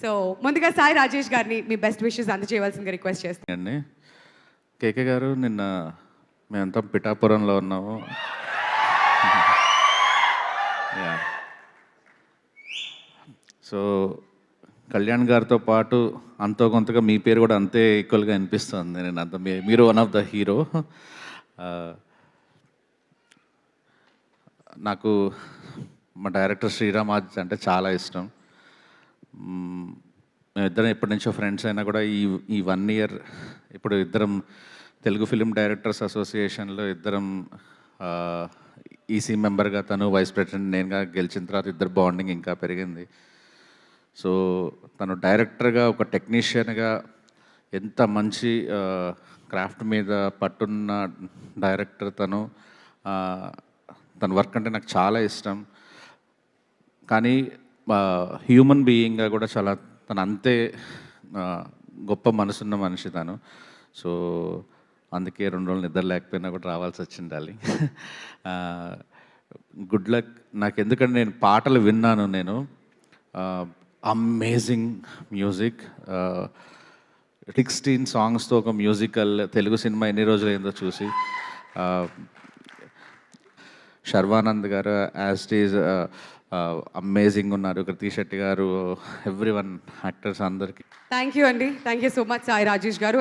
So ముందుగా సాయి రాజేష్ గారిని మీ best wishes అందజేయవలసిందిగా request చేస్తాను. అండి కేకే గారు, నిన్న మేమంతా పిఠాపురంలో ఉన్నాము. యా. సో కళ్యాణ్ గారితో పాటు అంతో కొంతగా మీ పేరు కూడా అంతే ఈక్వల్గా అనిపిస్తుంది. నేను అంత మీరు వన్ ఆఫ్ ద హీరో. నాకు మా డైరెక్టర్ శ్రీరామ్ ఆదిత్య అంటే చాలా ఇష్టం. మేమిద్దరం ఎప్పటి నుంచో ఫ్రెండ్స్ అయినా కూడా ఈ 1 ఇయర్ ఇప్పుడు ఇద్దరం తెలుగు ఫిలిం డైరెక్టర్స్ అసోసియేషన్లో ఇద్దరం ఈసీ మెంబర్గా, తను వైస్ ప్రెసిడెంట్, నేనుగా గెలిచిన తర్వాత ఇద్దరు బాండింగ్ ఇంకా పెరిగింది. సో తను డైరెక్టర్గా, ఒక టెక్నీషియన్గా ఎంత మంచి క్రాఫ్ట్ మీద పట్టున్న డైరెక్టర్ తను. తన వర్క్ అంటే నాకు చాలా ఇష్టం. కానీ హ్యూమన్ బీయింగ్గా కూడా చాలా తను అంతే గొప్ప మనసున్న మనిషి తను. సో అందుకే 2 రోజులు నిద్ర లేకపోయినా కూడా రావాల్సి వచ్చిండాలి. Good luck. నాకు ఎందుకంటే నేను పాటలు విన్నాను. నేను అమేజింగ్ మ్యూజిక్, 16 సాంగ్స్తో ఒక మ్యూజికల్ తెలుగు సినిమా ఎన్ని రోజులు అయిందో చూసి. శర్వానంద్ గారు యాజ్ ఇట్ ఈజ్ అమేజింగ్ ఉన్నారు. కృతి శెట్టి గారు, ఎవ్రీ వన్ యాక్టర్స్ అందరికీ థ్యాంక్ యూ అండి. Thank you so much Sai Rajesh గారు.